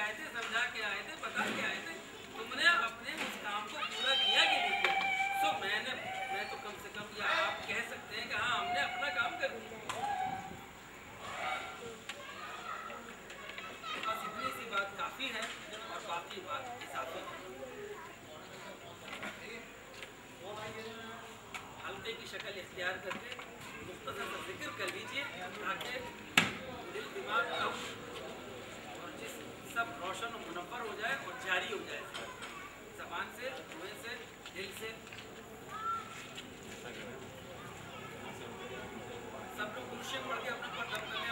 आए थे, समझा के आए थे, बता के आए थे, तुमने अपने उस काम को पूरा किया कि नहीं किया? सो मैं तो कम से कम या आप कह सकते हैं कि हाँ हमने अपना काम कर दिया। बस इतनी सी बात काफी है और बाकी बात इजाफी है। हल्के की शक्ल इख्तियार करके मुख्तसर सा जिक्र कर लीजिए ताकि दिल दिमाग कम और जिस सब रोशन और मुनव्वर हो जाए और जारी हो जाए ज़बान से, मुँह से, दिल से। सब लोग कुर्सी पढ़ के अपना पर दम करें।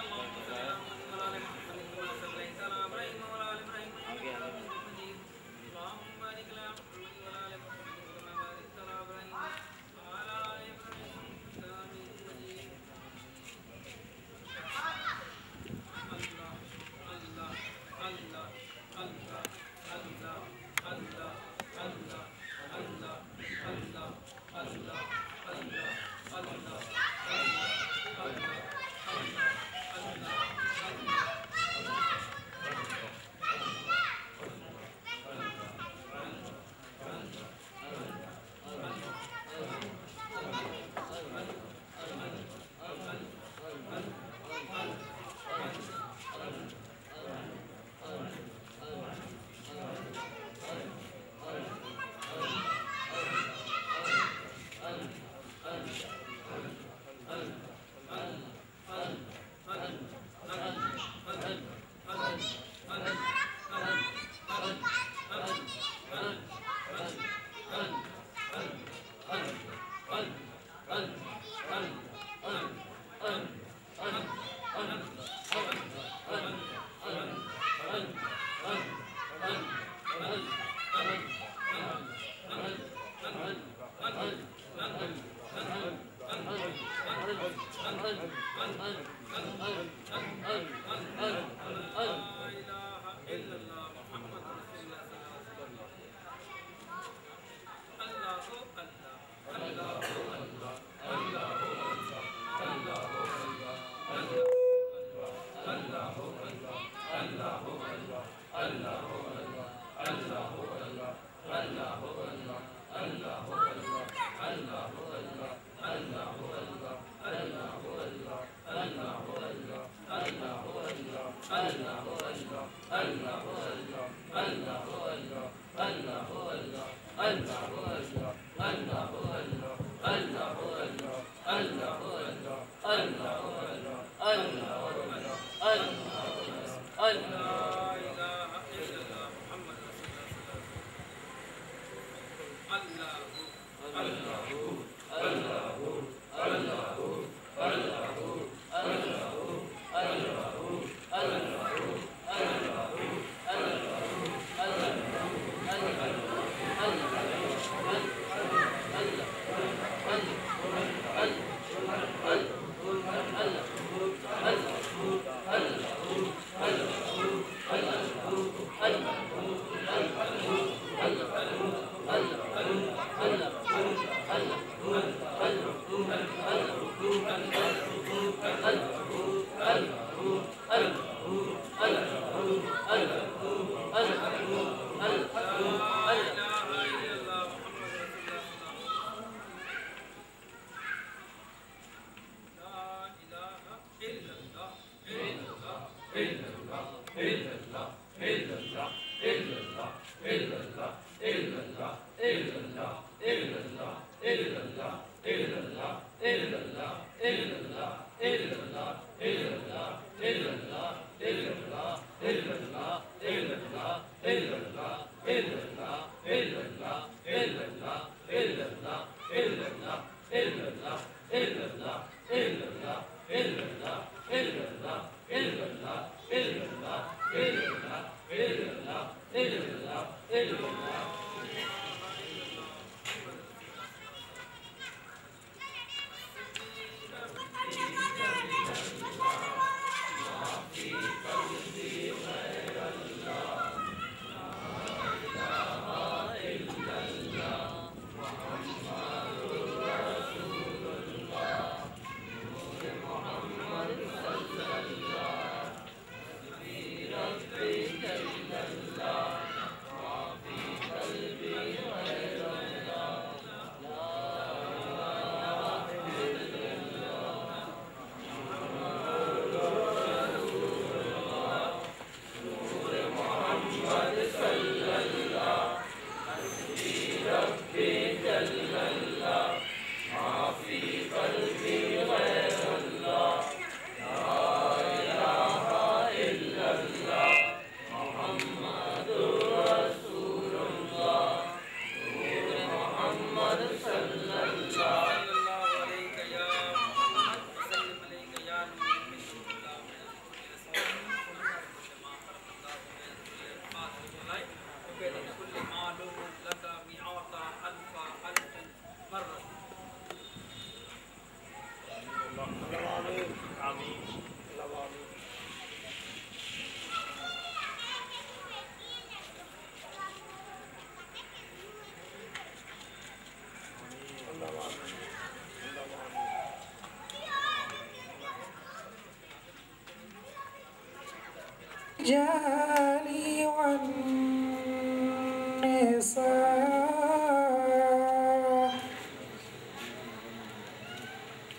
والنساء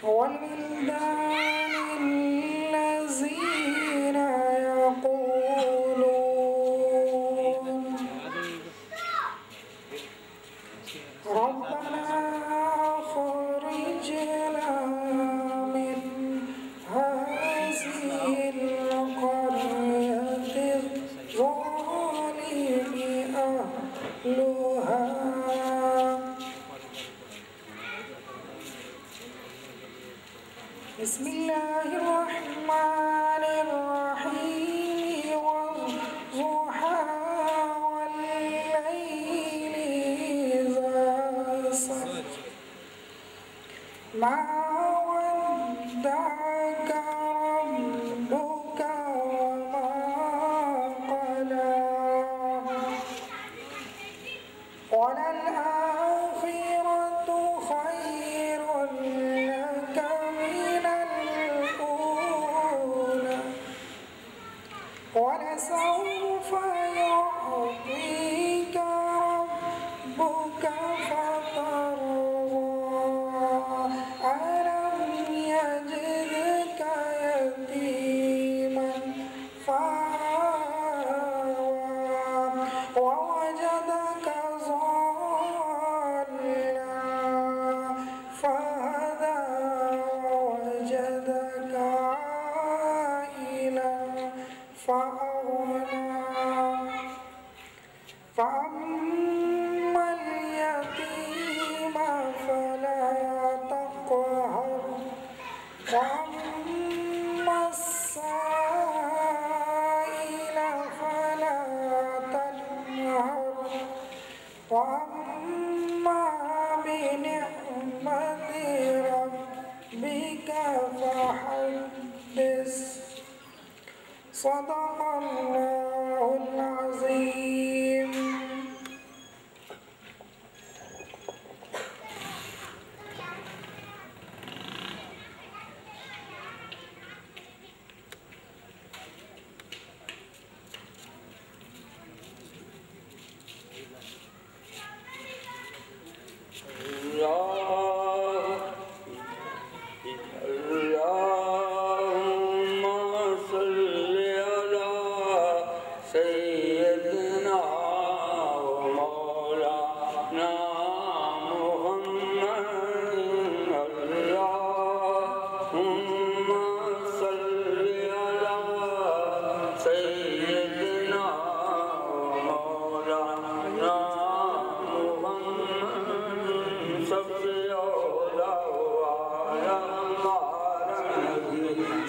والولدان الذين يقولون ربنا أخرجنا من هذه القرية الظالم أهلها بسم الله الرحمن الرحيم والضحى والليل إذا سجى ما ودعك ربك وما قلى وللآخرة خير لك من الأولى ولسوف يعطيك ربك فترضى ألم يجدك يتيما فآوى ووجدك ضالا فهدى ووجدك عائلا فأغنى فأما اليتيم فلا تقهر وأما السائل فلا تنهر وأما بنعمة ربك فحدث صدق الله العظيم.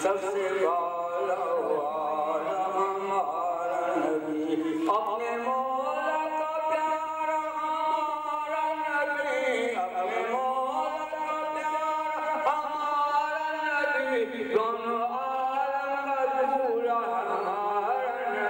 सबसे वाला वाला हमारा नबी अपने मौला का प्यारा हमारा नबी अपने मौला का प्यारा हमारा नबी दोनों आलम का पूरा हमारा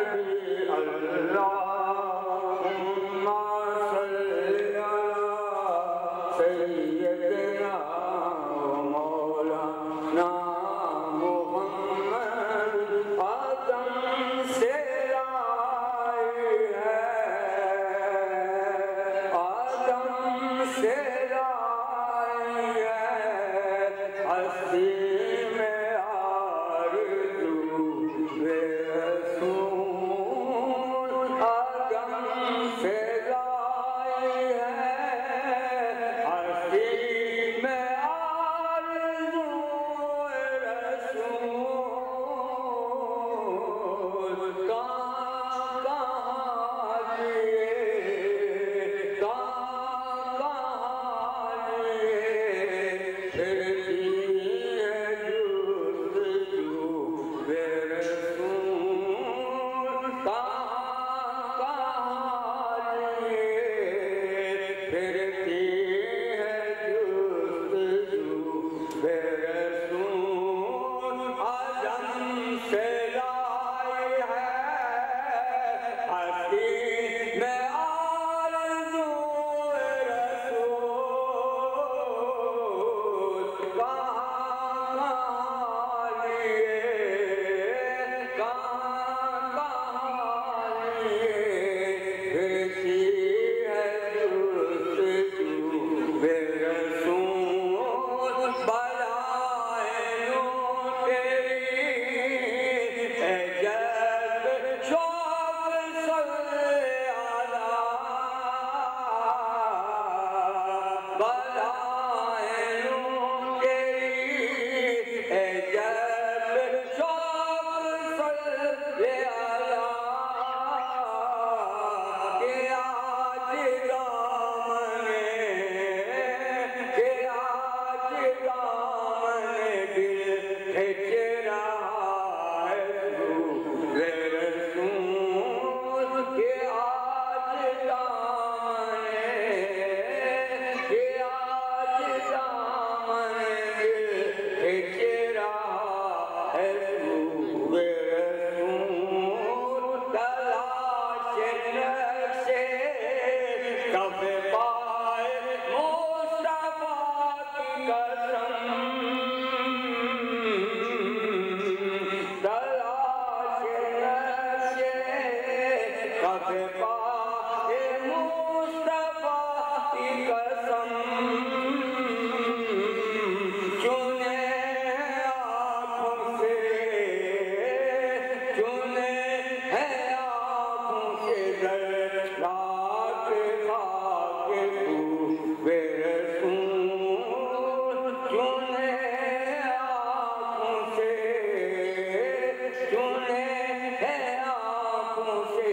से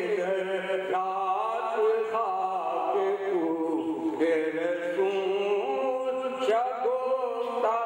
रात खाके पूरे रसूल शगुफ्ता